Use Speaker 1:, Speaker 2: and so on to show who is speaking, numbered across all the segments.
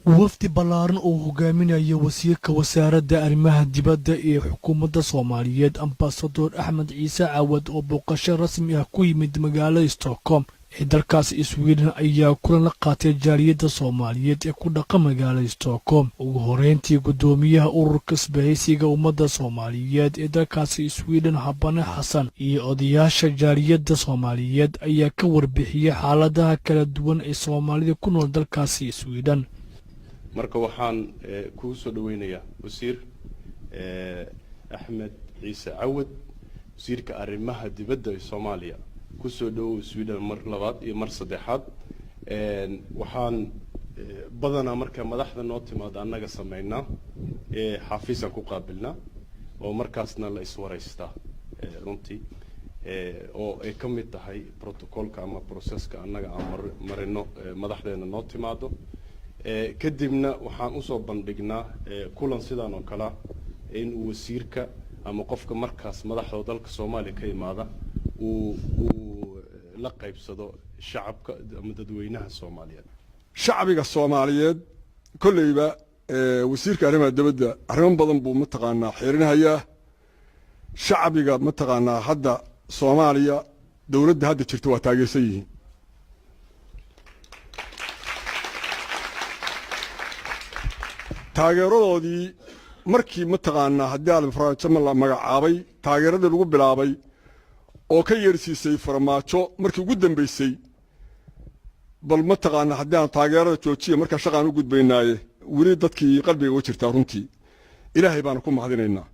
Speaker 1: wafdi ballaaran oo hogaaminaya wasiirka wasaaradda arrimaha dibadda ee xukuumadda Soomaaliyeed Ambassador Axmed Ciise Caawad oo booqasho rasmi ah ku yimid magaalada Stockholm ee dalkaasi Sweden ayaa kulan la qaatay jaaliyadda Soomaaliyeed ee ku dhaqan magaalada Stockholm. ugu horeyntii gudoomiyaha ururka isbahaysiga ummadda Soomaaliyeed ee dalkaasi Sweden Habane Xasan iyo odayaasha jaaliyadda Soomaaliyeed ayaa ka warbixiyay xaaladaha kala duwan ee Soomaalida ku nool dalkaasi Sweden.
Speaker 2: marka waxaan ku soo dhaweynayaa wasiir Axmed Ciise Caawad wasiirka arrimaha dibadda ee Soomaaliya ku soo dhaw Sweden mar labaad iyo mar saddexaad waxaan badanaa marka madaxda noo timaado annaga sameynaa xafiisan ku qaabilnaa oo markaasna la iswareystaa runtii oo ay ka mid tahay protocolka ama processka annaga aan marino madaxdeena noo timaado kadibna waxaan u soo bandhignaa kulan sidaan oo kala in wasiirka ama qofka markaas madaxda dalka Soomaaliya ka yimaada uu la qaybsado shacabka ama dadweynaha Soomaaliyeed.
Speaker 3: shacbiga Soomaaliyeed kulliba wasiirka arrimaha dibadda arrimo badan buu mataqaanaa xiriirinayaa shacbiga mataqaanaa hadda Soomaaliya dawladda hadda jirto waa taageersan yihiin taageeradoodii markii mataqaanaa haddii aan farmaajo la magacaabay taageeradii lagu bilaabay oo ka yeersiisay farmaajo markii ugu dambeysay bal mataqaanaa haddii aan taageerada joojiyo marka shaqaan u gudbaynaaye weli dadkii qalbiga uga jirtaa runtii ilaahay baan ku mahadinaynaa.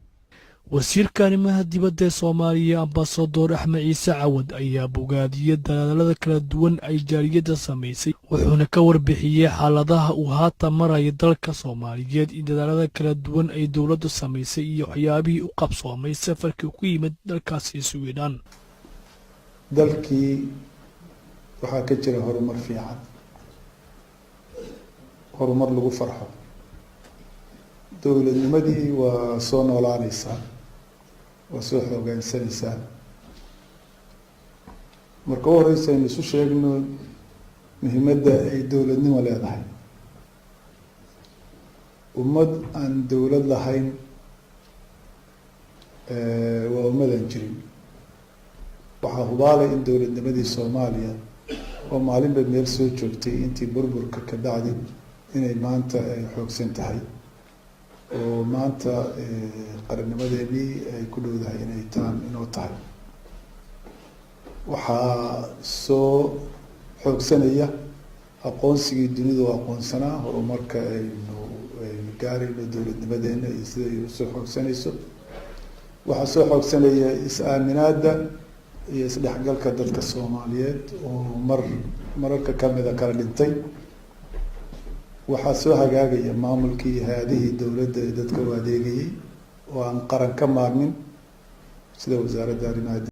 Speaker 1: wasiirka arrimaha dibadda ee Soomaaliya Ambassador Axmed Ciise Caawad ayaa bogaadiyay dadaalada kala duwan ay jaaliyadda sameysay wuxuuna ka warbixiyay xaaladaha uu haatan maraya dalka Soomaaliyeed iyo dadaalada kala duwan ay dawladdu sameysay iyo waxyaabihii u qabsoomay safarkii ku yimid dalkaasi Sweden.
Speaker 4: dalkii waxaa ka jira horumar fiican horumar lagu farxo dawladnimadii waa soo noolaanaysaa waa soo xoogaysanaysaa marka horeysa aynu isu sheegno muhiimadda ay dawladnimo leedahay. ummad aan dawlad lahayn waa ummadan jirin. waxaa hubaalay in dawladnimadii Soomaaliya oo maalinba meel soo joogtay intii burburka ka dhacday inay maanta ay xoogsan tahay oo maanta qarannimadeennii ay ku dhowdahay inay inoo tahay. waxaa soo xoogsanaya aqoonsigii dunidu aqoonsanaa horumarka aynu gaarayno dawladnimadeena iyo sida ay usoo xoogsanayso. waxaa soo xoogsanaya is-aaminaadda iyo isdhexgalka dadka Soomaaliyeed oo mararka kamida kala dhintay. waxaa soo hagaagaya maamulkii hay'adihii dawladda ee dadka u adeegayay oo aan qaran ka maarmin sida wasaaradda arrimaha